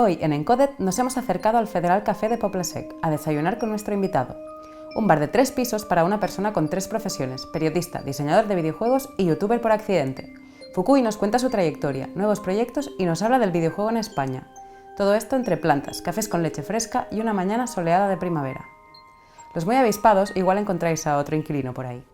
Hoy en Encoded nos hemos acercado al Federal Café de Poble-sec a desayunar con nuestro invitado. Un bar de 3 pisos para una persona con 3 profesiones: periodista, diseñador de videojuegos y youtuber por accidente. Fukui nos cuenta su trayectoria, nuevos proyectos y nos habla del videojuego en España. Todo esto entre plantas, cafés con leche fresca y una mañana soleada de primavera. Los muy avispados igual encontráis a otro inquilino por ahí.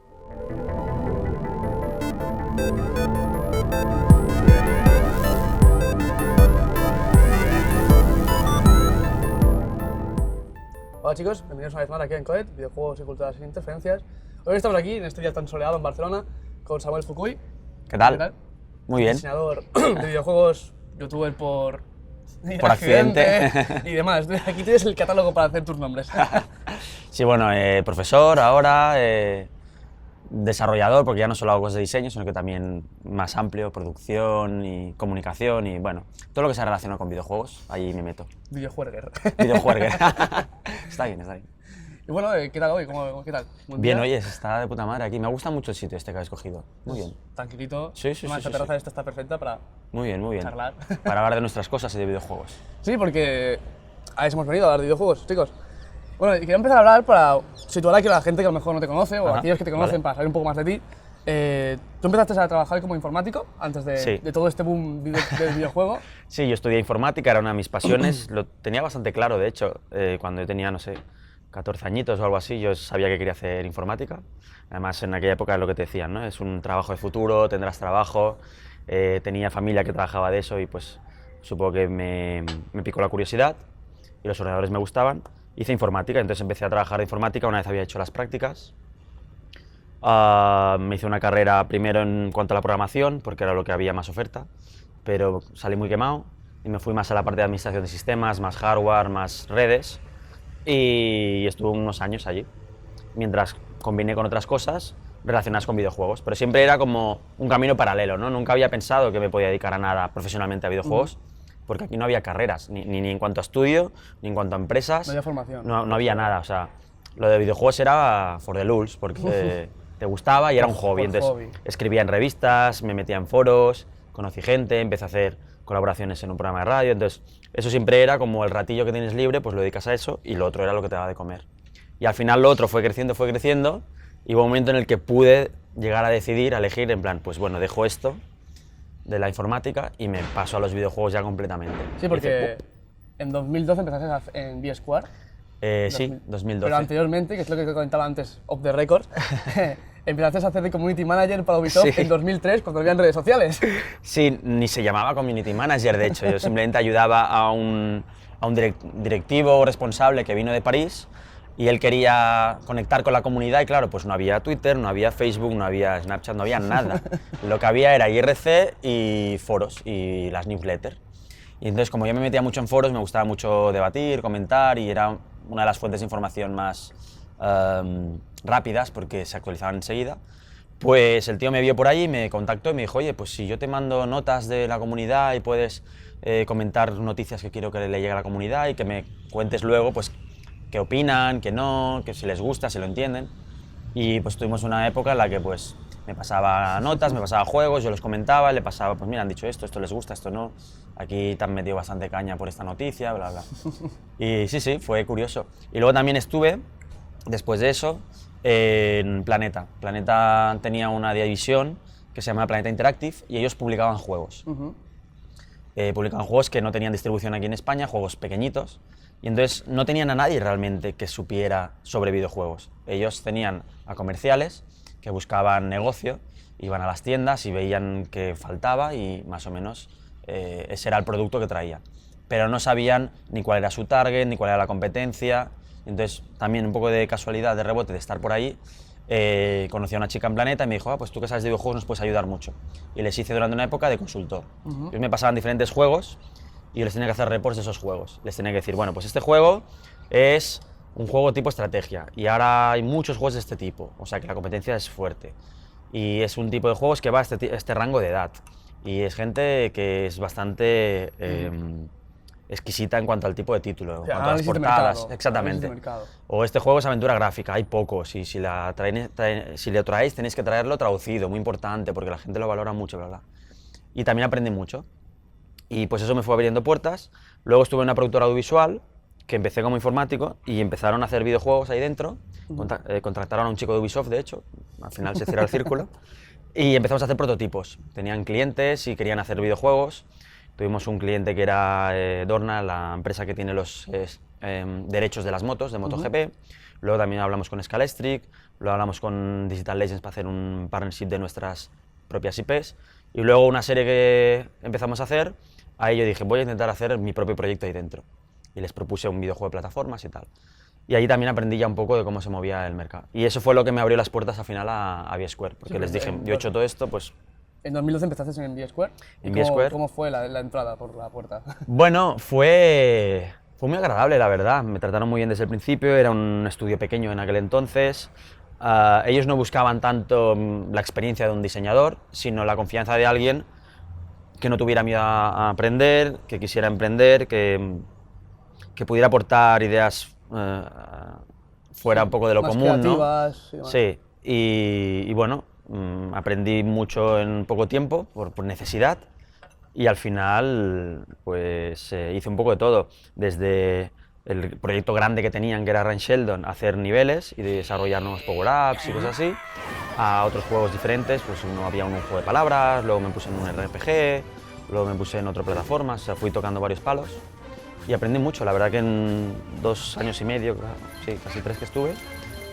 Hola chicos, bienvenidos una vez más aquí en Encoded, videojuegos y culturas sin interferencias. Hoy estamos aquí, en este día tan soleado en Barcelona, con Samuel Fukui. ¿Qué tal? Muy bien. Diseñador de videojuegos, youtuber por accidente y demás. Aquí tienes el catálogo para hacer tus nombres. Sí, bueno, profesor ahora, desarrollador, porque ya no solo hago cosas de diseño, sino que también más amplio, producción y comunicación y bueno, todo lo que se relaciona con videojuegos, ahí me meto. Videojuerger. Videojuerger. Está bien, está bien. Y bueno, ¿qué tal hoy? ¿Qué tal? Bien, oye, está de puta madre aquí. Me gusta mucho el sitio este que has escogido. Muy bien. Tranquilito. Sí. Además, esta terraza esta está perfecta para muy bien. charlar. Para hablar de nuestras cosas y de videojuegos. Sí, porque a veces hemos venido a hablar de videojuegos, chicos. Bueno, y quería empezar a hablar para situar aquí a la gente que a lo mejor no te conoce o a aquellos que te conocen, para saber un poco más de ti. Tú empezaste a trabajar como informático antes de todo este boom del videojuego. Sí, yo estudié informática, era una de mis pasiones. Lo tenía bastante claro, de hecho, cuando yo tenía, no sé, 14 añitos o algo así, yo sabía que quería hacer informática. Además, en aquella época es lo que te decían, ¿no? Es un trabajo de futuro, tendrás trabajo. Tenía familia que trabajaba de eso y pues supongo que me picó la curiosidad y los ordenadores me gustaban. Hice informática, entonces empecé a trabajar de informática una vez había hecho las prácticas. Me hice una carrera primero en cuanto a la programación, porque era lo que había más oferta, pero salí muy quemado y me fui más a la parte de administración de sistemas, más hardware, más redes, y estuve unos años allí, mientras combiné con otras cosas relacionadas con videojuegos, pero siempre era como un camino paralelo, ¿no? Nunca había pensado que me podía dedicar a nada profesionalmente a videojuegos, porque aquí no había carreras, ni en cuanto a estudio, ni en cuanto a empresas. No había formación. No había nada, o sea, lo de videojuegos era for the lulz, porque te gustaba y era un hobby. Entonces escribía en revistas, me metía en foros, conocí gente, empecé a hacer colaboraciones en un programa de radio, entonces eso siempre era como el ratillo que tienes libre, pues lo dedicas a eso y lo otro era lo que te daba de comer. Y al final lo otro fue creciendo y hubo un momento en el que pude llegar a decidir, a elegir, en plan, pues bueno, dejo esto de la informática y me paso a los videojuegos ya completamente. Sí, porque en 2012 empezaste en VSquare. Sí, 2012. Pero anteriormente, que es lo que te comentaba antes, off the record, empezaste a hacer de community manager para Ubisoft en 2003, cuando había redes sociales. Sí, ni se llamaba community manager, de hecho, yo simplemente ayudaba a un directivo responsable que vino de París y él quería conectar con la comunidad y claro, pues no había Twitter, no había Facebook, no había Snapchat, no había nada. Lo que había era IRC y foros y las newsletters. Y entonces, como yo me metía mucho en foros, me gustaba mucho debatir, comentar y era una de las fuentes de información más rápidas porque se actualizaban enseguida. Pues el tío me vio por ahí, me contactó y me dijo, oye, pues si yo te mando notas de la comunidad y puedes comentar noticias que quiero que le llegue a la comunidad y que me cuentes luego, pues qué opinan, qué no, que si les gusta, si lo entienden. Y pues tuvimos una época en la que pues me pasaba notas, me pasaba juegos, yo los comentaba, le pasaba, pues mira, han dicho esto les gusta, esto no, aquí te han metido bastante caña por esta noticia, bla, bla. Y sí, fue curioso. Y luego también estuve, después de eso, en Planeta. Planeta tenía una división que se llamaba Planeta Interactive y ellos publicaban juegos. Publicaban juegos que no tenían distribución aquí en España, juegos pequeñitos. Y entonces no tenían a nadie realmente que supiera sobre videojuegos. Ellos tenían a comerciales que buscaban negocio, iban a las tiendas y veían que faltaba y más o menos ese era el producto que traían. Pero no sabían ni cuál era su target, ni cuál era la competencia. Entonces también un poco de casualidad, de rebote, de estar por ahí, conocí a una chica en Planeta y me dijo, pues tú que sabes de videojuegos nos puedes ayudar mucho. Y les hice durante una época de consultor. Ellos me pasaban diferentes juegos y yo les tenía que hacer reports de esos juegos. Les tenía que decir, bueno, pues este juego es un juego tipo estrategia y ahora hay muchos juegos de este tipo, o sea que la competencia es fuerte. Y es un tipo de juegos que va a este rango de edad. Y es gente que es bastante exquisita en cuanto al tipo de título, en cuanto a las portadas. Exactamente. O este juego es aventura gráfica, hay pocos, y si lo traéis tenéis que traerlo traducido, muy importante, porque la gente lo valora mucho, bla, bla. Y también aprende mucho. Y pues eso me fue abriendo puertas Luego estuve en una productora audiovisual, que empecé como informático, y empezaron a hacer videojuegos ahí dentro. Contrataron a un chico de Ubisoft, de hecho, al final se cierra el círculo. Y empezamos a hacer prototipos. Tenían clientes y querían hacer videojuegos. Tuvimos un cliente que era Dorna, la empresa que tiene los derechos de las motos, de MotoGP. Luego también hablamos con Scalestric, luego hablamos con Digital Legends para hacer un partnership de nuestras propias IPs. Y luego una serie que empezamos a hacer, ahí yo dije, voy a intentar hacer mi propio proyecto ahí dentro. Y les propuse un videojuego de plataformas y tal. Y ahí también aprendí ya un poco de cómo se movía el mercado. Y eso fue lo que me abrió las puertas al final a VSquare, porque les dije, yo he hecho todo esto, pues... En 2012 empezaste en VSquare. En VSquare. ¿Cómo fue la entrada por la puerta? Bueno, fue muy agradable, la verdad. Me trataron muy bien desde el principio, era un estudio pequeño en aquel entonces. Ellos no buscaban tanto la experiencia de un diseñador, sino la confianza de alguien que no tuviera miedo a aprender, que quisiera emprender, que pudiera aportar ideas fuera un poco de lo más común, creativas, ¿no? Sí, y bueno, aprendí mucho en poco tiempo por necesidad y al final pues hice un poco de todo, desde el proyecto grande que tenían, que era Run Sheldon, hacer niveles y desarrollar nuevos power-ups y cosas así, a otros juegos diferentes, pues había un juego de palabras, luego me puse en un RPG, luego me puse en otra plataforma, o sea, fui tocando varios palos y aprendí mucho. La verdad que en 2 años y medio, sí, casi 3 que estuve,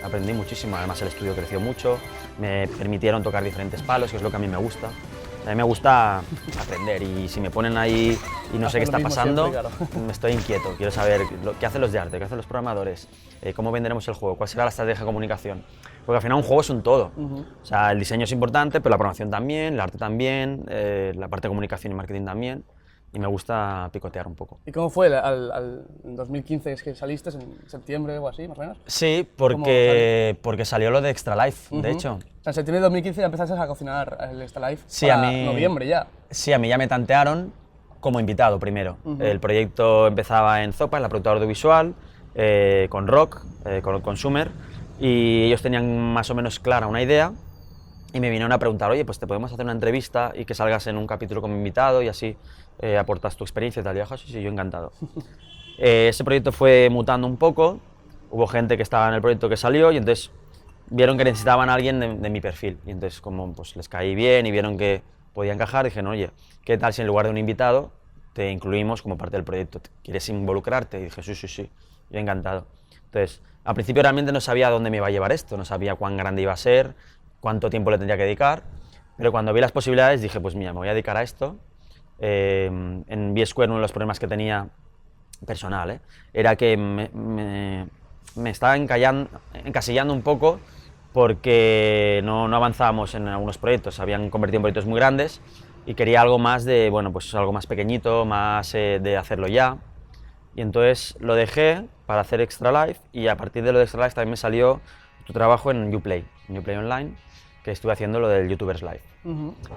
aprendí muchísimo. Además el estudio creció mucho, me permitieron tocar diferentes palos, que es lo que a mí me gusta. A mí me gusta aprender y si me ponen ahí y no sé qué está pasando, siempre, claro. me estoy inquieto. Quiero saber qué hacen los de arte, qué hacen los programadores, cómo venderemos el juego, cuál será la estrategia de comunicación. Porque al final un juego es un todo. O sea, el diseño es importante, pero la programación también, el arte también, la parte de comunicación y marketing también. Y me gusta picotear un poco. ¿Y cómo fue en 2015? ¿Es que saliste en septiembre o así, más o menos? Sí, porque salió lo de Extra Life, de hecho. O sea, en septiembre de 2015 ya empezaste a cocinar el Extra Life Sí, para a mí, noviembre ya. Sí, a mí ya me tantearon como invitado primero. El proyecto empezaba en Zopa, en la productora audiovisual, con Rock, con Consumer, y ellos tenían más o menos clara una idea y me vinieron a preguntar, oye, pues te podemos hacer una entrevista y que salgas en un capítulo como invitado y así aportas tu experiencia y tal. Y yo, sí, yo encantado. Ese proyecto fue mutando un poco, hubo gente que estaba en el proyecto que salió y entonces vieron que necesitaban a alguien de mi perfil. Y entonces como pues, les caí bien y vieron que podía encajar, dijeron, oye, ¿qué tal si en lugar de un invitado te incluimos como parte del proyecto? ¿Quieres involucrarte? Y dije, sí, yo encantado. Entonces, al principio realmente no sabía a dónde me iba a llevar esto, no sabía cuán grande iba a ser, cuánto tiempo le tendría que dedicar, pero cuando vi las posibilidades dije, pues mira, me voy a dedicar a esto. En VSquare uno de los problemas que tenía personal era que me estaba encasillando un poco porque no avanzábamos en algunos proyectos, se habían convertido en proyectos muy grandes y quería algo más de, bueno, pues algo más pequeñito, más de hacerlo ya. Y entonces lo dejé para hacer Extra Life y a partir de lo de Extra Life también me salió tu trabajo en Uplay Online, que estuve haciendo lo del YouTubers Live.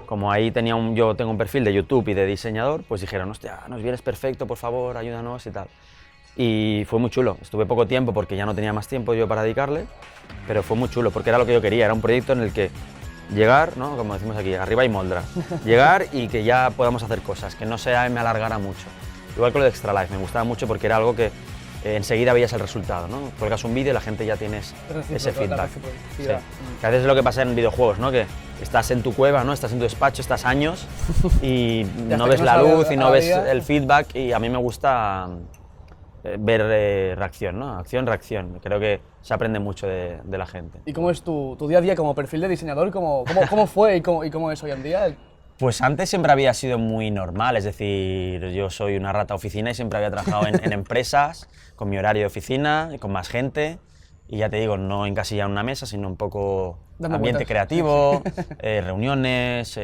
Como ahí yo tengo un perfil de YouTube y de diseñador, pues dijeron, hostia, nos vienes perfecto, por favor, ayúdanos y tal. Y fue muy chulo, estuve poco tiempo porque ya no tenía más tiempo yo para dedicarle, pero fue muy chulo porque era lo que yo quería, era un proyecto en el que llegar, ¿no? Como decimos aquí, arriba y moldra, llegar y que ya podamos hacer cosas, que no me alargara mucho. Igual que lo de Extra Life, me gustaba mucho porque era algo que enseguida veías el resultado, ¿no? Cuelgas un vídeo y la gente ya tienes ese feedback. Sí. Que a veces es lo que pasa en videojuegos, ¿no? Que estás en tu cueva, ¿no? Estás en tu despacho, estás años y no ves la luz y no ves el feedback y a mí me gusta ver reacción, ¿no? Acción, reacción. Creo que se aprende mucho de la gente. ¿Y cómo es tu día a día como perfil de diseñador? ¿Cómo fue y cómo es hoy en día? Pues antes siempre había sido muy normal, es decir, yo soy una rata oficina y siempre había trabajado en empresas, con mi horario de oficina, y con más gente, y ya te digo, no encasillado en una mesa, sino un poco ambiente creativo, reuniones,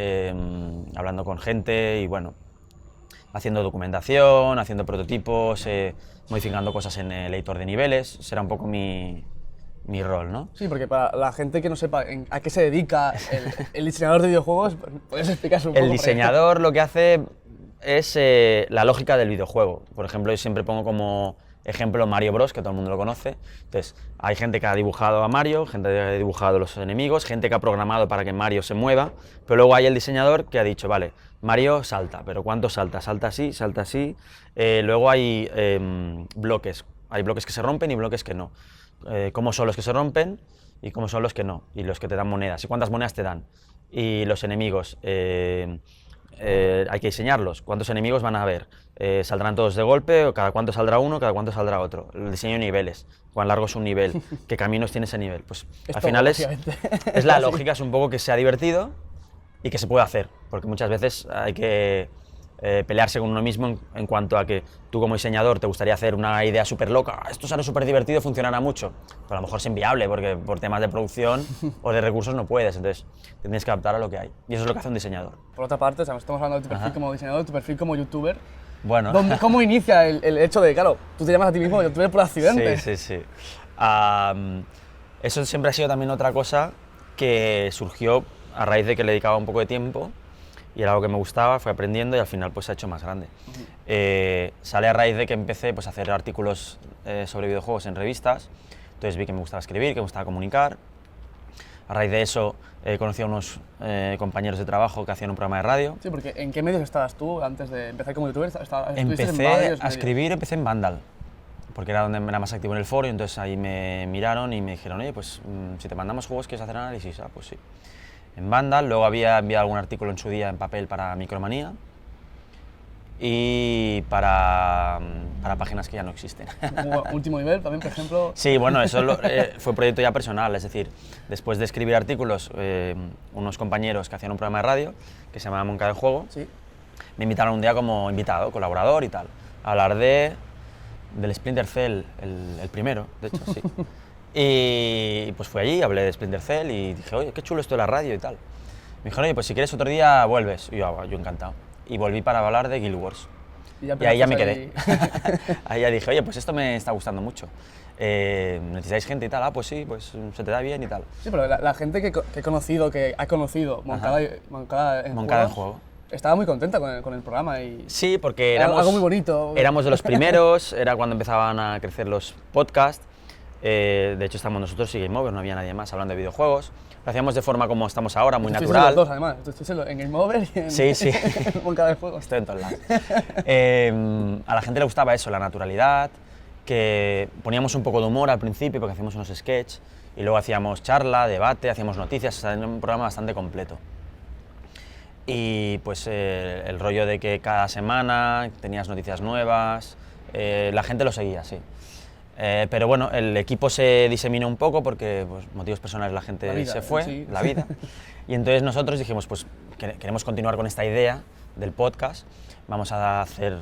hablando con gente y bueno, haciendo documentación, haciendo prototipos, modificando cosas en el editor de niveles, ese era un poco mi rol, ¿no? Sí, porque para la gente que no sepa a qué se dedica el diseñador de videojuegos, ¿puedes explicar un poco? El diseñador lo que hace es la lógica del videojuego. Por ejemplo, yo siempre pongo como Ejemplo, Mario Bros, que todo el mundo lo conoce. Entonces, hay gente que ha dibujado a Mario, gente que ha dibujado los enemigos, gente que ha programado para que Mario se mueva, pero luego hay el diseñador que ha dicho, vale, Mario salta, pero ¿cuánto salta? Salta así, salta así. Luego hay bloques que se rompen y bloques que no. ¿Cómo son los que se rompen y cómo son los que no? Y los que te dan monedas, y cuántas monedas te dan. Y los enemigos, hay que diseñarlos. ¿Cuántos enemigos van a haber? ¿Saldrán todos de golpe? ¿O cada cuánto saldrá uno? ¿Cada cuánto saldrá otro? El diseño de niveles. ¿Cuán largo es un nivel? ¿Qué caminos tiene ese nivel? Pues al final es la lógica, es un poco que sea divertido y que se pueda hacer. Porque muchas veces hay que pelearse con uno mismo en cuanto a que tú como diseñador te gustaría hacer una idea súper loca, esto será súper divertido, funcionará mucho, pero a lo mejor es inviable porque por temas de producción o de recursos no puedes, entonces te tienes que adaptar a lo que hay. Y eso es lo que hace un diseñador. Por otra parte, estamos hablando de tu perfil como diseñador, tu perfil como youtuber. Bueno. ¿Cómo inicia el hecho de, claro, tú te llamas a ti mismo youtuber por accidente? Sí. Eso siempre ha sido también otra cosa que surgió a raíz de que le dedicaba un poco de tiempo y era algo que me gustaba, fui aprendiendo y al final pues se ha hecho más grande. Sale a raíz de que empecé pues, a hacer artículos sobre videojuegos en revistas, entonces vi que me gustaba escribir, que me gustaba comunicar. A raíz de eso conocí a unos compañeros de trabajo que hacían un programa de radio. Sí, porque ¿en qué medios estabas tú antes de empezar como youtuber? Empecé a escribir, empecé en Vandal, porque era donde era más activo en el foro, y entonces ahí me miraron y me dijeron, oye, pues si te mandamos juegos, ¿quieres hacer análisis? Ah, pues sí. En Vandal, luego había enviado algún artículo en su día en papel para Micromanía y para páginas que ya no existen. Último nivel también, por ejemplo. Sí, bueno, eso fue un proyecto ya personal, es decir, después de escribir artículos, unos compañeros que hacían un programa de radio que se llamaba Moncada en Juego, sí, me invitaron un día como invitado, colaborador y tal, a hablar del Splinter Cell, el primero, de hecho, sí. Y pues fui allí, hablé de Splinter Cell y dije, oye, qué chulo esto de la radio y tal. Me dijeron, oye, pues si quieres otro día vuelves. Y yo encantado. Y volví para hablar de Guild Wars. Y ahí ya me quedé. Ahí ya dije, oye, pues esto me está gustando mucho. ¿Necesitáis gente y tal? Ah, pues sí, pues se te da bien y tal. Sí, pero la gente que ha conocido Moncada en Juego, estaba muy contenta con el programa. Sí, porque era algo muy bonito. Éramos de los primeros, era cuando empezaban a crecer los podcasts. De hecho, estamos nosotros y Game Over, no había nadie más hablando de videojuegos. Lo hacíamos de forma como estamos ahora, muy natural. Los dos, además. Estoy en Game Over y en, sí. en Moncada de Juego. Estoy en todos lados. A la gente le gustaba eso, la naturalidad, que poníamos un poco de humor al principio porque hacíamos unos sketches y luego hacíamos charla, debate, hacíamos noticias, o sea, era un programa bastante completo. Y pues el rollo de que cada semana tenías noticias nuevas, la gente lo seguía, sí. Pero bueno, el equipo se diseminó un poco porque, pues, motivos personales, la gente se fue, sí. La vida. Y entonces nosotros dijimos, pues queremos continuar con esta idea del podcast, vamos a hacer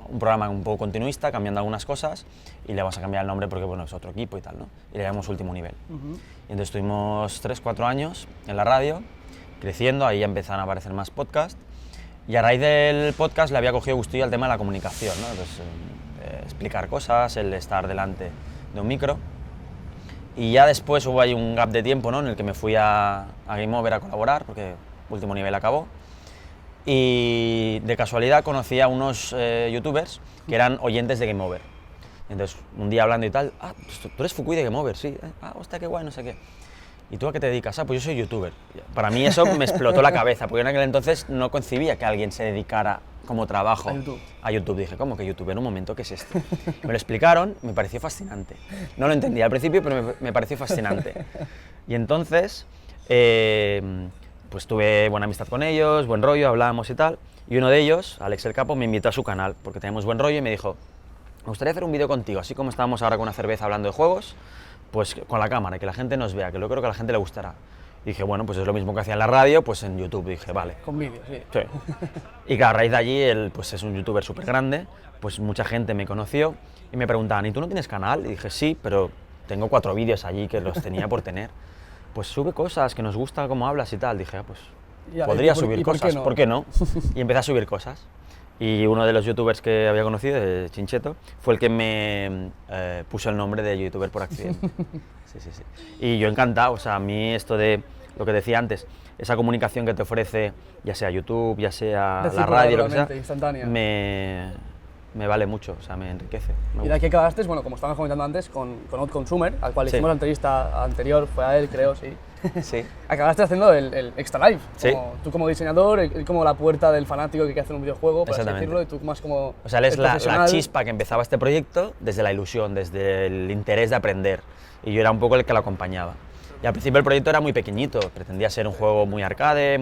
un programa un poco continuista, cambiando algunas cosas, y le vamos a cambiar el nombre porque, bueno, es otro equipo y tal, ¿no? Y le llamamos Último Nivel. Y entonces estuvimos 3-4 años en la radio, creciendo, ahí ya empezaron a aparecer más podcasts, y a raíz del podcast le había cogido gustillo al tema de la comunicación, ¿no? Entonces, explicar cosas, el estar delante de un micro. Y ya después hubo ahí un gap de tiempo, ¿no? En el que me fui a Game Over a colaborar, porque Último Nivel acabó. Y de casualidad conocí a unos youtubers que eran oyentes de Game Over. Entonces, un día hablando y tal, ah, pues tú eres Fukui de Game Over, sí. Ah, hostia, qué guay, no sé qué. ¿Y tú a qué te dedicas? Ah, pues yo soy youtuber. Para mí eso me explotó la cabeza, porque en aquel entonces no concebía que alguien se dedicara como trabajo a YouTube. Dije, ¿cómo que YouTube? En un momento, ¿qué es esto? Me lo explicaron, me pareció fascinante. No lo entendía al principio, pero me pareció fascinante. Y entonces, pues tuve buena amistad con ellos, buen rollo, hablábamos y tal. Y uno de ellos, Alex el Capo, me invitó a su canal, porque teníamos buen rollo, y me dijo, me gustaría hacer un vídeo contigo, así como estábamos ahora con una cerveza hablando de juegos, pues con la cámara, que la gente nos vea, que yo creo que a la gente le gustará. Y dije, bueno, pues es lo mismo que hacía en la radio, pues en YouTube. Dije, vale. Con vídeo, sí. Sí. Y claro, a raíz de allí, él pues es un youtuber súper grande, pues mucha gente me conoció y me preguntaban, ¿y tú no tienes canal? Y dije, sí, pero tengo 4 vídeos allí que los tenía por tener. Pues sube cosas, que nos gusta cómo hablas y tal. Dije, pues podría subir cosas, ¿por qué no? Y empecé a subir cosas. Y uno de los youtubers que había conocido, Chincheto, fue el que me puso el nombre de youtuber por accidente. Sí. Y yo encantado, o sea, a mí esto de lo que decía antes, esa comunicación que te ofrece, ya sea YouTube, ya sea la radio, lo que sea, me vale mucho, o sea, me enriquece. Me Y de gusta. aquí acabaste, bueno, como estábamos comentando antes, con Odd Consumer, al cual Sí. hicimos la entrevista anterior, fue a él, creo, sí. Sí. Acabaste haciendo el Extra Life. Sí. Tú como diseñador, él como la puerta del fanático que quiere hacer un videojuego, por así Exactamente. decirlo, y tú más como O sea, él es el la profesional. chispa que empezaba este proyecto desde la ilusión, desde el interés de aprender. Y yo era un poco el que lo acompañaba. Y al principio el proyecto era muy pequeñito, pretendía ser un juego muy arcade,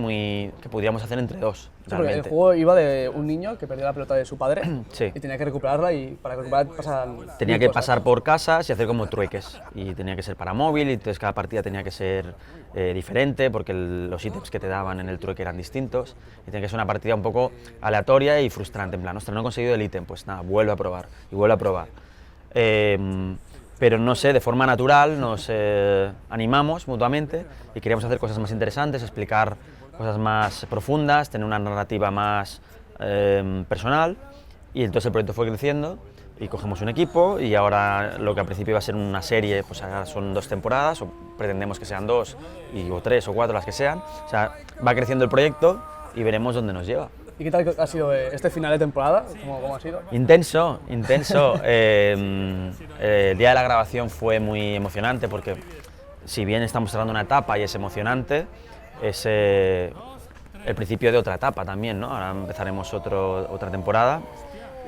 que pudiéramos hacer entre dos, Sí, porque el realmente. juego iba de un niño que perdió la pelota de su padre Sí. y tenía que recuperarla y para recuperar pasan Tenía mil que cosas. pasar por casas y hacer como trueques. Y tenía que ser para móvil, y entonces cada partida tenía que ser diferente, porque los ítems que te daban en el trueque eran distintos. Y tenía que ser una partida un poco aleatoria y frustrante, en plan, ostras, no he conseguido el ítem, pues nada, vuelve a probar, y vuelve a probar. Pero no sé, de forma natural nos animamos mutuamente y queríamos hacer cosas más interesantes, explicar cosas más profundas, tener una narrativa más personal, y entonces el proyecto fue creciendo y cogemos un equipo, y ahora lo que al principio iba a ser una serie, pues ahora son 2 temporadas, o pretendemos que sean 2, o 3 o 4 las que sean. O sea, va creciendo el proyecto y veremos dónde nos lleva. ¿Y qué tal ha sido este final de temporada? ¿Cómo ha sido? Intenso, intenso. El día de la grabación fue muy emocionante, porque si bien estamos cerrando una etapa y es emocionante, es el principio de otra etapa también, ¿no? Ahora empezaremos otra temporada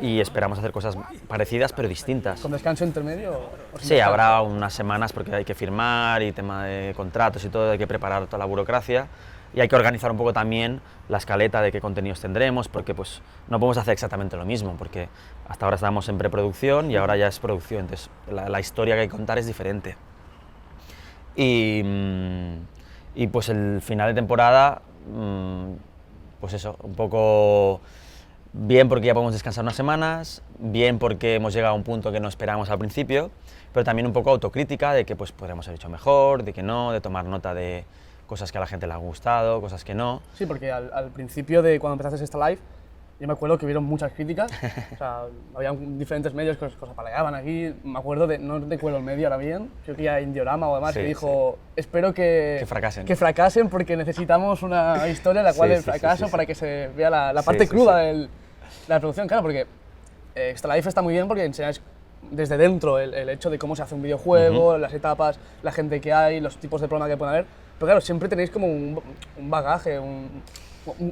y esperamos hacer cosas parecidas pero distintas. ¿Con descanso intermedio? o sin Sí, descanso? habrá unas semanas porque hay que firmar y tema de contratos y todo, hay que preparar toda la burocracia, y hay que organizar un poco también la escaleta de qué contenidos tendremos, porque pues no podemos hacer exactamente lo mismo, porque hasta ahora estábamos en preproducción y ahora ya es producción, entonces la historia que hay que contar es diferente. Y pues el final de temporada, pues eso, un poco bien porque ya podemos descansar unas semanas, bien porque hemos llegado a un punto que no esperábamos al principio, pero también un poco autocrítica de que pues podríamos haber hecho mejor, de que no, de tomar nota de cosas que a la gente le ha gustado, cosas que no. Sí, porque al principio de cuando empezaste esta live, yo me acuerdo que hubieron muchas críticas, o sea, había diferentes medios que os apaleaban aquí, me acuerdo de, no recuerdo el medio ahora bien, creo que ya Indiorama o demás, Sí, que dijo, espero que fracasen. que fracasen porque necesitamos una historia en la cual Sí, el sí, sí, fracaso sí. para que se vea la Sí, parte sí, cruda sí. de la producción, claro, porque esta live está muy bien porque enseñáis desde dentro el hecho de cómo se hace un videojuego, las etapas, la gente que hay, los tipos de problemas que pueden haber, pero claro, siempre tenéis como un bagaje,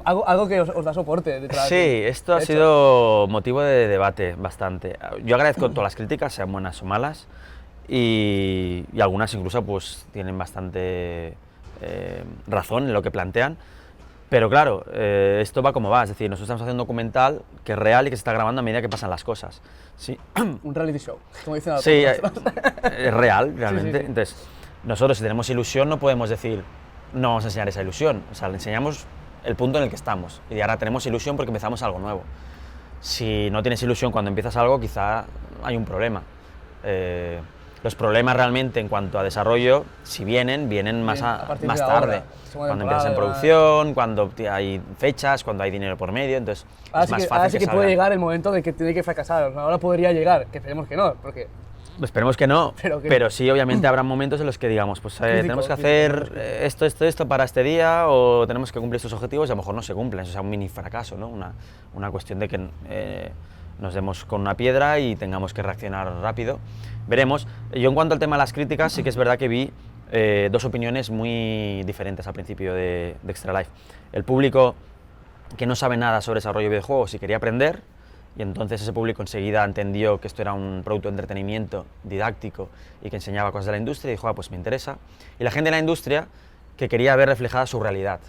algo que os da soporte detrás. Sí, esto ha de hecho. sido motivo de debate bastante. Yo agradezco todas las críticas, sean buenas o malas, y algunas incluso pues tienen bastante razón en lo que plantean. Pero claro, esto va como va, es decir, nosotros estamos haciendo un documental que es real y que se está grabando a medida que pasan las cosas. Sí, Un reality show, como dicen ahora. sí, es real, realmente. sí. Entonces, nosotros si tenemos ilusión no podemos decir, no vamos a enseñar esa ilusión. O sea, le enseñamos el punto en el que estamos. Y ahora tenemos ilusión porque empezamos algo nuevo. Si no tienes ilusión cuando empiezas algo, quizá hay un problema. Los problemas realmente en cuanto a desarrollo, si vienen más, a partir más de tarde. ahora, segunda Cuando empiezas en temporada, producción, cuando hay fechas, cuando hay dinero por medio, entonces es más ahora fácil sí que que puede salgan. llegar el momento de que tiene que fracasar. O sea, ahora podría llegar, que esperemos que no, porque Esperemos que no, Pero que- pero sí, obviamente habrá momentos en los que digamos, pues tenemos que hacer esto para este día, o tenemos que cumplir estos objetivos, y a lo mejor no se cumplen, eso es un mini fracaso, ¿no? Una cuestión de que nos demos con una piedra y tengamos que reaccionar rápido. Veremos. Yo en cuanto al tema de las críticas, sí que es verdad que vi 2 opiniones muy diferentes al principio de Extra Life. El público que no sabe nada sobre desarrollo de videojuegos y quería aprender, y entonces ese público enseguida entendió que esto era un producto de entretenimiento didáctico y que enseñaba cosas de la industria, y dijo, pues me interesa. Y la gente de la industria que quería ver reflejada su realidad.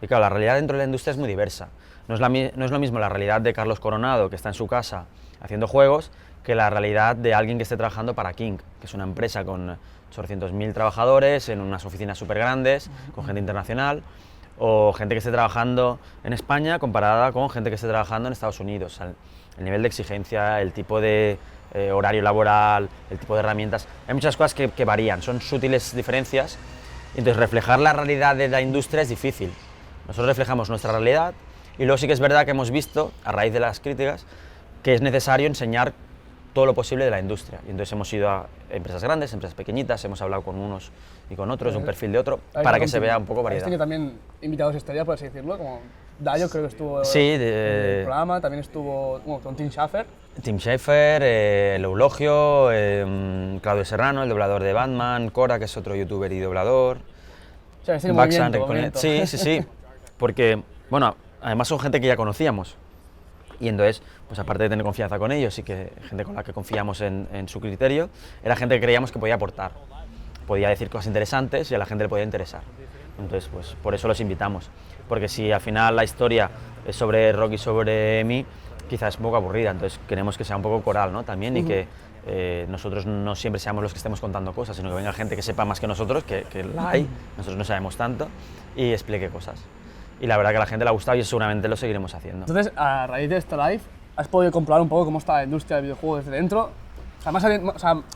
Y claro, la realidad dentro de la industria es muy diversa. No es lo mismo la realidad de Carlos Coronado, que está en su casa haciendo juegos, que la realidad de alguien que esté trabajando para King, que es una empresa con 800.000 trabajadores, en unas oficinas súper grandes, con gente internacional, o gente que esté trabajando en España comparada con gente que esté trabajando en Estados Unidos. El nivel de exigencia, el tipo de horario laboral, el tipo de herramientas, hay muchas cosas que varían, son sutiles diferencias, y entonces reflejar la realidad de la industria es difícil. Nosotros reflejamos nuestra realidad, y luego sí que es verdad que hemos visto, a raíz de las críticas, que es necesario enseñar todo lo posible de la industria. Y entonces hemos ido a empresas grandes, empresas pequeñitas, hemos hablado con unos y con otros, un perfil de otro, para que se vea un poco Habéis variedad. tenido también invitados estrella, por así decirlo, como Dayo creo que estuvo Sí, en el programa, también estuvo con Tim Schafer. Tim Schafer, el Eulogio, Claudio Serrano, el doblador de Batman, Cora, que es otro youtuber y doblador. O sea, Baxan, movimiento. Sí, porque, bueno, además son gente que ya conocíamos. Y entonces, pues aparte de tener confianza con ellos y que gente con la que confiamos en su criterio, era gente que creíamos que podía aportar. Podía decir cosas interesantes y a la gente le podía interesar. Entonces, pues por eso los invitamos. Porque si al final la historia es sobre Rocky y sobre mí, quizás es un poco aburrida. Entonces queremos que sea un poco coral, ¿no? También, y que nosotros no siempre seamos los que estemos contando cosas, sino que venga gente que sepa más que nosotros, que la hay, nosotros no sabemos tanto, y explique cosas. Y la verdad que a la gente le ha gustado y seguramente lo seguiremos haciendo. Entonces, a raíz de este live, has podido comprobar un poco cómo está la industria del videojuego desde dentro. O sea,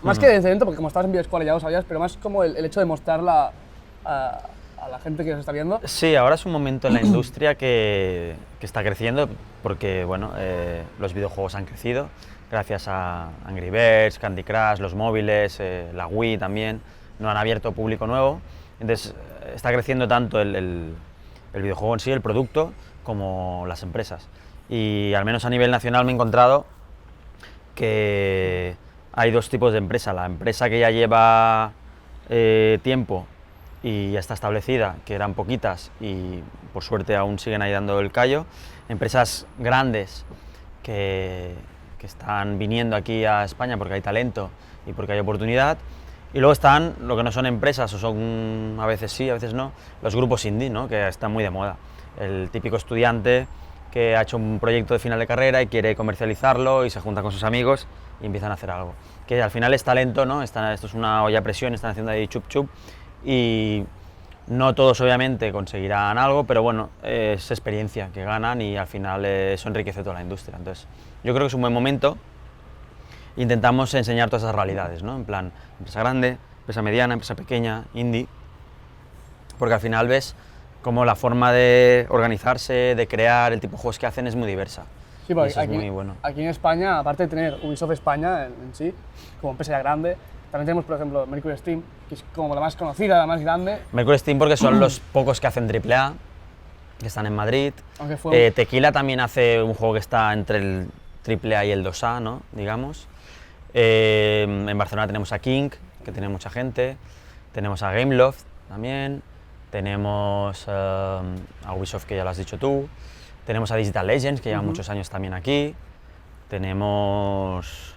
más que desde dentro, porque como estabas en Videoscuela ya lo sabías, pero más como el hecho de mostrarla a la gente que nos está viendo. Sí, ahora es un momento en la industria que está creciendo porque bueno, los videojuegos han crecido gracias a Angry Birds, Candy Crush, los móviles, la Wii también, nos han abierto público nuevo. Entonces está creciendo tanto el videojuego en sí, el producto, como las empresas. Y al menos a nivel nacional me he encontrado que hay dos tipos de empresa. La empresa que ya lleva tiempo y ya está establecida, que eran poquitas y por suerte aún siguen ahí dando el callo. Empresas grandes que están viniendo aquí a España porque hay talento y porque hay oportunidad. Y luego están lo que no son empresas, o son a veces sí, a veces no, los grupos indie, ¿no? Que están muy de moda. El típico estudiante que ha hecho un proyecto de final de carrera y quiere comercializarlo y se junta con sus amigos y empiezan a hacer algo. Que al final es talento, ¿no? Esto es una olla a presión, están haciendo ahí chup chup y no todos obviamente conseguirán algo, pero bueno, es experiencia que ganan y al final eso enriquece toda la industria. Entonces, yo creo que es un buen momento. Intentamos enseñar todas esas realidades, ¿no? En plan, empresa grande, empresa mediana, empresa pequeña, indie, porque al final ves cómo la forma de organizarse, de crear, el tipo de juegos que hacen es muy diversa. Sí, porque eso es muy bueno. Aquí en España, aparte de tener Ubisoft España en sí, como empresa ya grande, también tenemos, por ejemplo, Mercury Steam, que es como la más conocida, la más grande. Mercury Steam porque son los pocos que hacen AAA, que están en Madrid. Tequila también hace un juego que está entre el AAA y el 2A, ¿no? Digamos. En Barcelona tenemos a King, que tiene mucha gente, tenemos a Gameloft también, tenemos a Ubisoft, que ya lo has dicho tú, tenemos a Digital Legends, que lleva muchos años también aquí, tenemos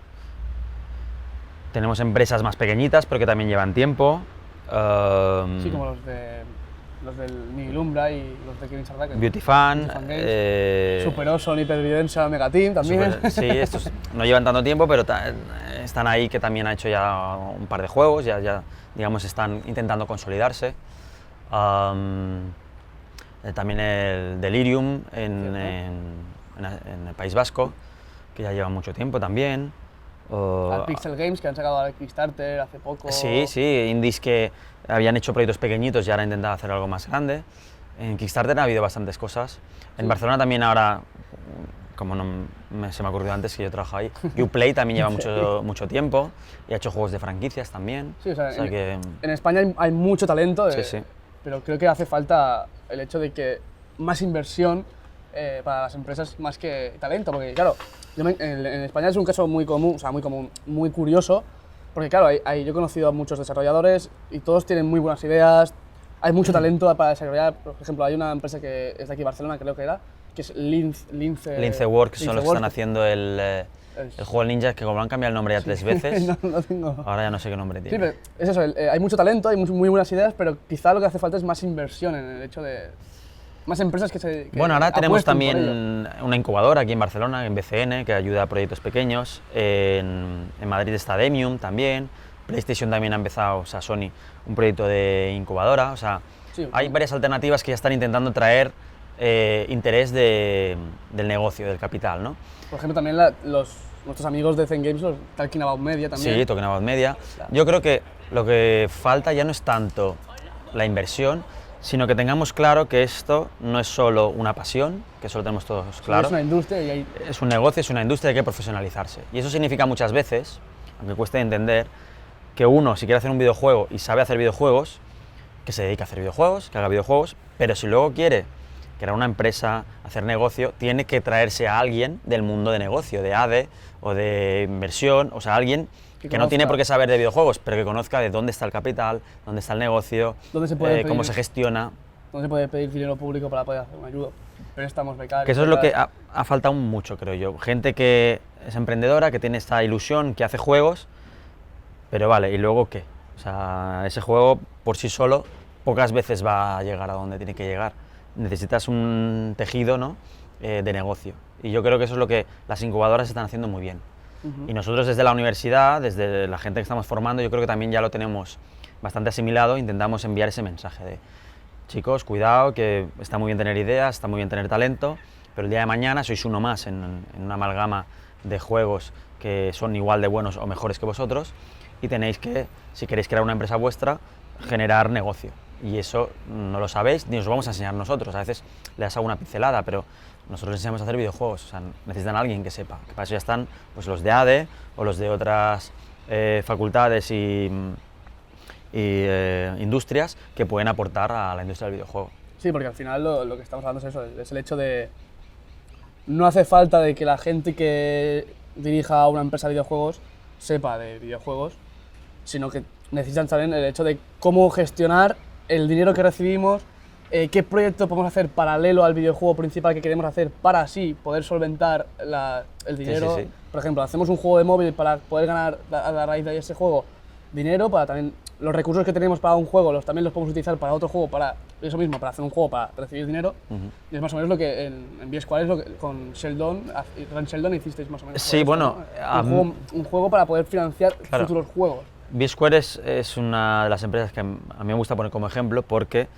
empresas más pequeñitas, pero que también llevan tiempo. Sí, como los del Nihil Umbra y los de Kevin Sardak. Beauty Fan, Super Awesome, Hypervivencia, Mega Team también. Sí, estos no llevan tanto tiempo, pero están ahí, que también ha hecho ya un par de juegos, ya digamos están intentando consolidarse. También el Delirium en el País Vasco, que ya lleva mucho tiempo también. Al Pixel Games, que han sacado al Kickstarter hace poco. Sí, indies que habían hecho proyectos pequeñitos y ahora intentan hacer algo más grande. En Kickstarter ha habido bastantes cosas. En Barcelona también ahora, como se me ocurrió antes que yo trabajaba ahí, Uplay también lleva mucho tiempo y ha hecho juegos de franquicias también. Sí, o sea, en España hay mucho talento, sí. Pero creo que hace falta el hecho de que más inversión para las empresas más que talento, porque claro, en España es un caso muy común, muy curioso, porque claro, yo he conocido a muchos desarrolladores y todos tienen muy buenas ideas, hay mucho talento para desarrollar. Por ejemplo, hay una empresa que es de aquí, Barcelona, creo que era, que es Lince Works, son los que están haciendo el juego Ninja, que como han cambiado el nombre ya 3 veces, no tengo. Ahora ya no sé qué nombre tiene. Sí, pero es eso, hay mucho talento, hay muy buenas ideas, pero quizá lo que hace falta es más inversión en el hecho de más empresas que bueno, ahora tenemos también una incubadora aquí en Barcelona, en BCN, que ayuda a proyectos pequeños. En Madrid está Demium también. PlayStation también ha empezado, o sea, Sony, un proyecto de incubadora. O sea, hay varias alternativas que ya están intentando traer interés del negocio, del capital, ¿no? Por ejemplo, también nuestros amigos de Zen Games, los Talking About Media también. Sí, Talking About Media. Claro. Yo creo que lo que falta ya no es tanto la inversión, sino que tengamos claro que esto no es solo una pasión, que eso lo tenemos todos claro. Es una industria y es un negocio, es una industria, hay que profesionalizarse. Y eso significa muchas veces, aunque cueste entender, que uno, si quiere hacer un videojuego y sabe hacer videojuegos, que se dedique a hacer videojuegos, que haga videojuegos, pero si luego quiere crear una empresa, hacer negocio, tiene que traerse a alguien del mundo de negocio, de ADE o de inversión, o sea, alguien que no tiene por qué saber de videojuegos, pero que conozca de dónde está el capital, dónde está el negocio, cómo se gestiona. ¿Dónde se puede pedir dinero público para poder hacer una ayuda? Préstamos, becarios. Que eso es lo que ha faltado mucho, creo yo. Gente que es emprendedora, que tiene esta ilusión, que hace juegos, pero vale, ¿y luego qué? O sea, ese juego por sí solo pocas veces va a llegar a donde tiene que llegar. Necesitas un tejido, ¿no?, de negocio. Y yo creo que eso es lo que las incubadoras están haciendo muy bien. Y nosotros desde la universidad, desde la gente que estamos formando, yo creo que también ya lo tenemos bastante asimilado, intentamos enviar ese mensaje de chicos, cuidado, que está muy bien tener ideas, está muy bien tener talento, pero el día de mañana sois uno más en una amalgama de juegos que son igual de buenos o mejores que vosotros y tenéis que, si queréis crear una empresa vuestra, generar negocio. Y eso no lo sabéis ni os lo vamos a enseñar nosotros. A veces le das alguna pincelada, pero nosotros les enseñamos a hacer videojuegos. O sea, necesitan a alguien que sepa. Que para eso ya están pues, los de ADE o los de otras facultades y industrias que pueden aportar a la industria del videojuego. Sí, porque al final lo que estamos hablando es eso, es el hecho de no hace falta de que la gente que dirija una empresa de videojuegos sepa de videojuegos, sino que necesitan saber el hecho de cómo gestionar el dinero que recibimos, qué proyecto podemos hacer paralelo al videojuego principal que queremos hacer para así poder solventar el dinero. Sí. Por ejemplo, hacemos un juego de móvil para poder ganar a la raíz de ese juego dinero, para también los recursos que tenemos para un juego también los podemos utilizar para otro juego, para eso mismo, para hacer un juego para recibir dinero. Y es más o menos lo que en V-Square es lo que con Sheldon, Ren Sheldon hicisteis más o menos. Sí, bueno, ¿no? Un juego para poder financiar futuros juegos. V-Square es una de las empresas que a mí me gusta poner como ejemplo porque,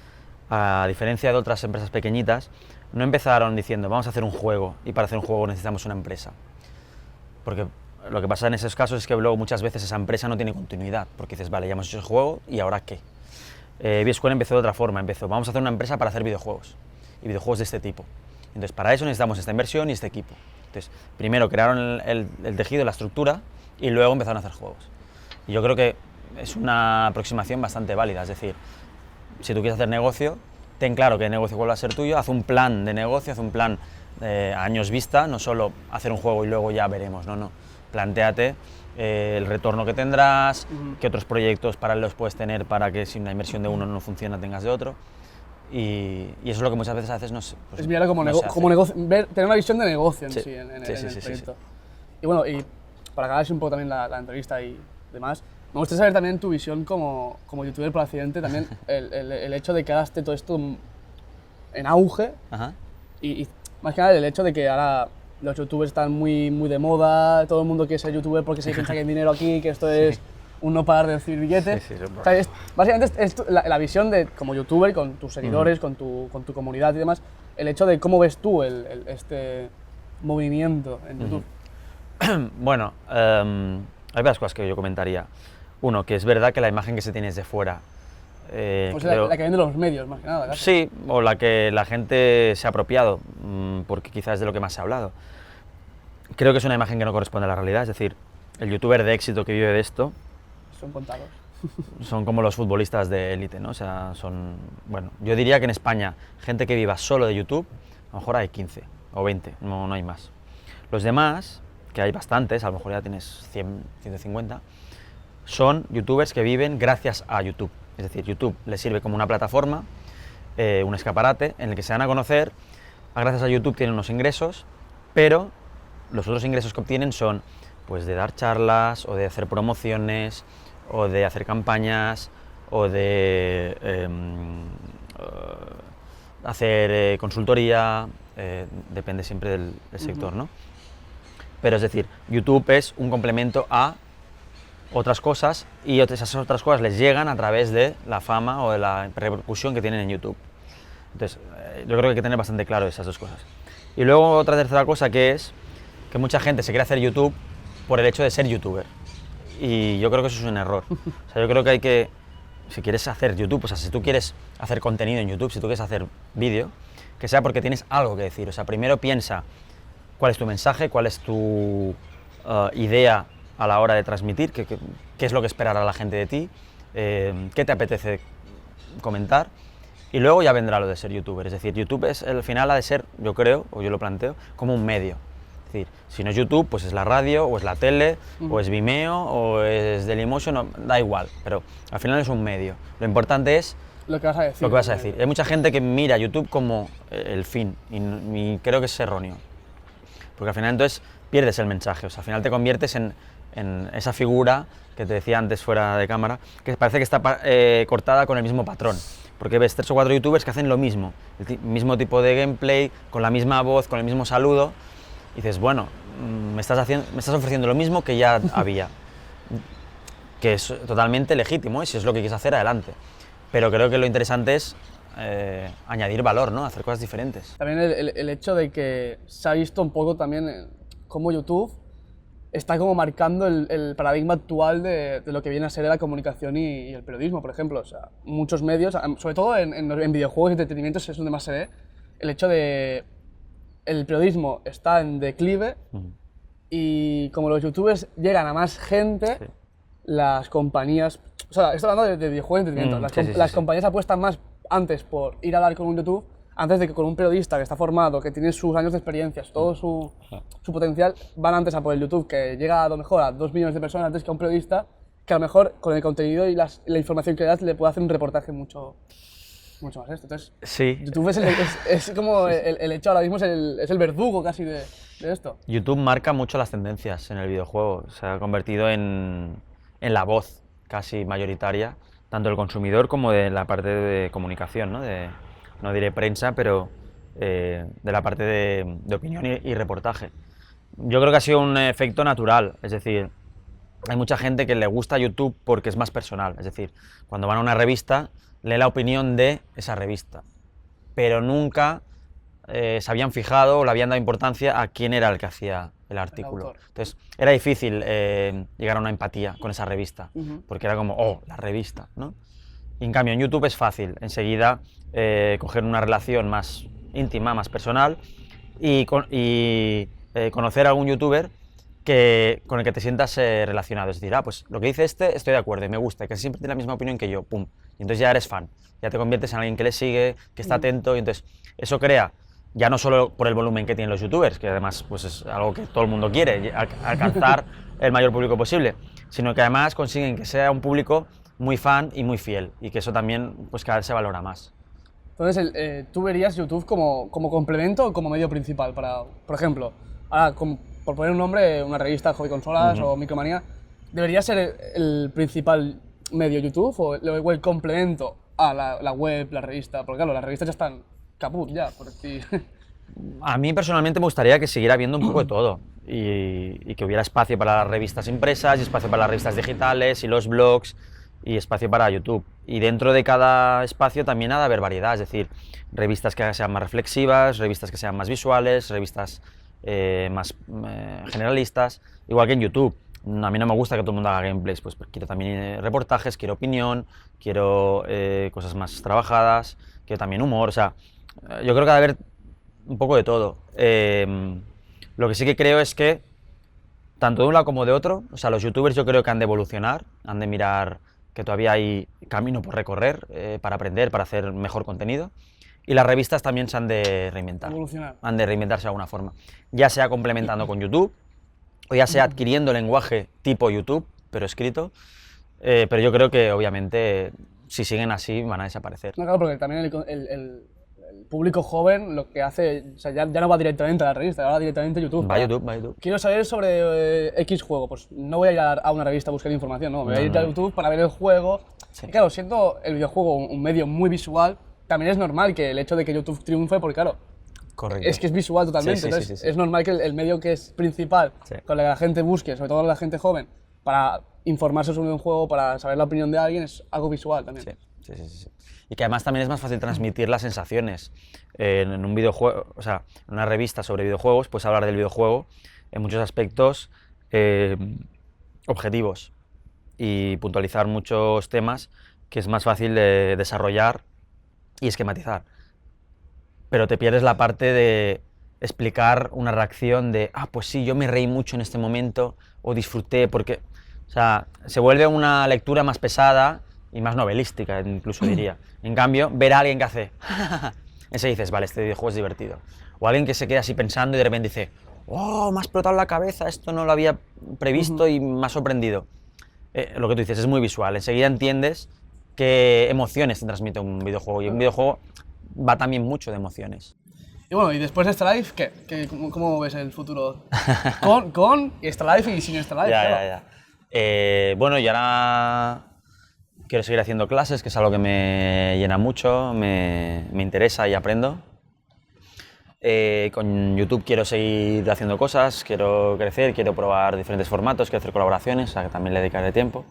a diferencia de otras empresas pequeñitas, no empezaron diciendo vamos a hacer un juego y para hacer un juego necesitamos una empresa. Porque lo que pasa en esos casos es que luego muchas veces esa empresa no tiene continuidad, porque dices, vale, ya hemos hecho el juego y ahora qué. V-Square empezó de otra forma, vamos a hacer una empresa para hacer videojuegos y videojuegos de este tipo. Entonces para eso necesitamos esta inversión y este equipo. Entonces primero crearon el tejido, la estructura y luego empezaron a hacer juegos. Y yo creo que es una aproximación bastante válida, es decir, si tú quieres hacer negocio, ten claro qué negocio cuál va a ser tuyo, haz un plan de negocio, haz un plan a años vista, no solo hacer un juego y luego ya veremos, no. Plantéate el retorno que tendrás, qué otros proyectos paralelos puedes tener para que si una inversión de uno no funciona tengas de otro. Y eso es lo que muchas veces haces, no sé. Pues, es mirarlo como negocio, tener una visión de negocio en sí, en el proyecto. Y bueno, y para acabar un poco también la entrevista y demás, me gustaría saber también tu visión como youtuber por accidente, también el hecho de que ahora esté todo esto en auge. Y más que nada el hecho de que ahora los youtubers están muy de moda, todo el mundo quiere ser youtuber porque se piensa que hay dinero aquí, que esto es un no parar de recibir billetes. O sea, básicamente es la visión de como youtuber, con tus seguidores, con tu comunidad y demás, el hecho de cómo ves tú este movimiento en YouTube. Bueno, hay varias cosas que yo comentaría. Uno, que es verdad que la imagen que se tiene desde fuera. Pues la que venden los medios, más que nada. Casi. Sí, o la que la gente se ha apropiado, porque quizás es de lo que más se ha hablado. Creo que es una imagen que no corresponde a la realidad, es decir, el youtuber de éxito que vive de esto... Son contados. Son como los futbolistas de élite, ¿no? O sea, son... Bueno, yo diría que en España, gente que viva solo de YouTube, a lo mejor hay 15 o 20, no hay más. Los demás, que hay bastantes, a lo mejor ya tienes 100, 150, son youtubers que viven gracias a YouTube. Es decir, YouTube les sirve como una plataforma, un escaparate en el que se dan a conocer, gracias a YouTube tienen unos ingresos, pero los otros ingresos que obtienen son pues, de dar charlas, o de hacer promociones, o de hacer campañas, o de hacer consultoría, depende siempre del sector, ¿no? Pero es decir, YouTube es un complemento a otras cosas y esas otras cosas les llegan a través de la fama o de la repercusión que tienen en YouTube. Entonces, yo creo que hay que tener bastante claro esas dos cosas. Y luego otra tercera cosa que es que mucha gente se quiere hacer YouTube por el hecho de ser youtuber. Y yo creo que eso es un error. O sea, yo creo que hay que, si quieres hacer YouTube, o sea, si tú quieres hacer contenido en YouTube, si tú quieres hacer vídeo, que sea porque tienes algo que decir. O sea, primero piensa cuál es tu mensaje, cuál es tu idea a la hora de transmitir, qué es lo que esperará la gente de ti, qué te apetece comentar Y luego ya vendrá lo de ser youtuber. Es decir, YouTube es, al final ha de ser, yo creo, o yo lo planteo, como un medio. Es decir, si no es YouTube, pues es la radio, o es la tele, o es Vimeo, o es Dailymotion, da igual, pero al final es un medio. Lo importante es Lo que vas a decir. lo que vas a decir. Hay mucha gente que mira YouTube como el fin, y creo que es erróneo. Porque al final entonces pierdes el mensaje, o sea, al final te conviertes en esa figura que te decía antes fuera de cámara, que parece que está cortada con el mismo patrón. Porque ves 3 o 4 youtubers que hacen lo mismo, el mismo tipo de gameplay, con la misma voz, con el mismo saludo, y dices, bueno, me estás ofreciendo lo mismo que ya había, que es totalmente legítimo, y si es lo que quieres hacer, adelante. Pero creo que lo interesante es añadir valor, ¿no? Hacer cosas diferentes. También el hecho de que se ha visto un poco también cómo YouTube está como marcando el paradigma actual de lo que viene a ser la comunicación y el periodismo, por ejemplo. O sea, muchos medios, sobre todo en videojuegos y entretenimiento, es donde más se ve el hecho de el periodismo está en declive y como los youtubers llegan a más gente, Sí. las compañías, o sea, estoy hablando de videojuegos y entretenimiento, las compañías apuestan más antes por ir a hablar con un YouTube antes de que con un periodista que está formado, que tiene sus años de experiencias, todo su potencial, van antes a por el YouTube, que llega a lo mejor a 2 millones de personas antes que a un periodista, que a lo mejor con el contenido y la información que le das le puede hacer un reportaje mucho más esto. Entonces, Sí. YouTube es como el hecho ahora mismo, es el verdugo casi de esto. YouTube marca mucho las tendencias en el videojuego, se ha convertido en la voz casi mayoritaria, tanto del consumidor como de la parte de comunicación, ¿no? No diré prensa, pero de la parte de opinión y reportaje. Yo creo que ha sido un efecto natural, es decir, hay mucha gente que le gusta YouTube porque es más personal, es decir, cuando van a una revista, lee la opinión de esa revista, pero nunca se habían fijado o le habían dado importancia a quién era el que hacía el artículo. autor. Entonces, era difícil llegar a una empatía con esa revista, porque era como, oh, la revista, ¿no? Y en cambio, en YouTube es fácil, enseguida coger una relación más íntima, más personal y conocer a algún youtuber con el que te sientas relacionado. Es decir, pues lo que dice estoy de acuerdo y me gusta, que siempre tiene la misma opinión que yo, pum. Y entonces ya eres fan, ya te conviertes en alguien que le sigue, que está atento, y entonces eso crea, ya no solo por el volumen que tienen los youtubers, que además pues es algo que todo el mundo quiere, alcanzar el mayor público posible, sino que además consiguen que sea un público muy fan y muy fiel, y que eso también pues cada vez se valora más. Entonces, ¿tú verías YouTube como complemento o como medio principal para, por ejemplo, ahora, por poner un nombre, una revista, Hobby Consolas o Micromanía, ¿debería ser el principal medio YouTube o el complemento a la web, la revista? Porque claro, las revistas ya están caput ya, por decir. A mí personalmente me gustaría que siguiera habiendo un poco de todo y que hubiera espacio para las revistas impresas y espacio para las revistas digitales y los blogs y espacio para YouTube. Y dentro de cada espacio también ha de haber variedad, es decir, revistas que sean más reflexivas, revistas que sean más visuales, revistas más generalistas, igual que en YouTube. A mí no me gusta que todo el mundo haga gameplays, pues quiero también reportajes, quiero opinión, quiero cosas más trabajadas, quiero también humor, o sea, yo creo que ha de haber un poco de todo. Lo que sí que creo es que, tanto de un lado como de otro, o sea, los youtubers yo creo que han de evolucionar, han de mirar que todavía hay camino por recorrer para aprender, para hacer mejor contenido, y las revistas también se han de reinventar, Evolucionar. han de reinventarse de alguna forma, ya sea complementando con YouTube, o ya sea adquiriendo lenguaje tipo YouTube, pero escrito, pero yo creo que obviamente si siguen así van a desaparecer. No, claro, porque también el público joven lo que hace, o sea, ya no va directamente a la revista, va directamente a YouTube. Va a YouTube, va a YouTube. Quiero saber sobre X juego, pues no voy a ir a una revista a buscar información, no, voy a ir a YouTube para ver el juego. Sí. Y claro, siendo el videojuego un medio muy visual, también es normal que el hecho de que YouTube triunfe, porque claro, Correcto. es que es visual totalmente, Sí, sí, entonces sí. es normal que el medio que es principal, Sí. con el que la gente busque, sobre todo la gente joven, para informarse sobre un juego, para saber la opinión de alguien, es algo visual también. Sí. Y que además también es más fácil transmitir las sensaciones. En un videojuego, o sea, en una revista sobre videojuegos, puedes hablar del videojuego en muchos aspectos objetivos y puntualizar muchos temas que es más fácil de desarrollar y esquematizar. Pero te pierdes la parte de explicar una reacción de, pues sí, yo me reí mucho en este momento o disfruté porque, o sea, se vuelve una lectura más pesada y más novelística, incluso diría. En cambio, ver a alguien que hace ese dices, vale, este videojuego es divertido. O alguien que se queda así pensando y de repente dice, oh, me ha explotado la cabeza, esto no lo había previsto y me ha sorprendido. Lo que tú dices es muy visual, enseguida entiendes qué emociones te transmite un videojuego, y un videojuego va también mucho de emociones. Y bueno, y después de Extra Life, ¿cómo ves el futuro? Con Extra Life y sin Extra Life. Ya. Bueno, y ahora quiero seguir haciendo clases, que es algo que me llena mucho, me interesa y aprendo. Con YouTube quiero seguir haciendo cosas, quiero crecer, quiero probar diferentes formatos, quiero hacer colaboraciones, a que también le dedicaré tiempo.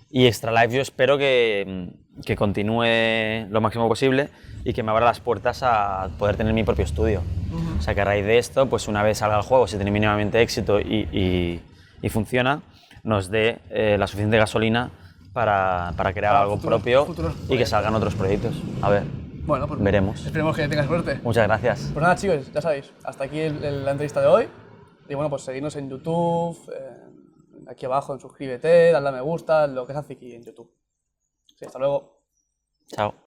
Y Extra Life yo espero que continúe lo máximo posible y que me abra las puertas a poder tener mi propio estudio. O sea, que a raíz de esto, pues una vez salga el juego, si tiene mínimamente éxito y funciona, nos dé la suficiente gasolina para crear algo propio y que salgan otros proyectos. A ver, bueno, pues veremos. Esperemos que tengas suerte. Muchas gracias. Pues nada, chicos, ya sabéis, hasta aquí la entrevista de hoy. Y bueno, pues seguidnos en YouTube, aquí abajo en suscríbete, dale a me gusta, lo que se hace aquí en YouTube. Sí, hasta luego. Chao.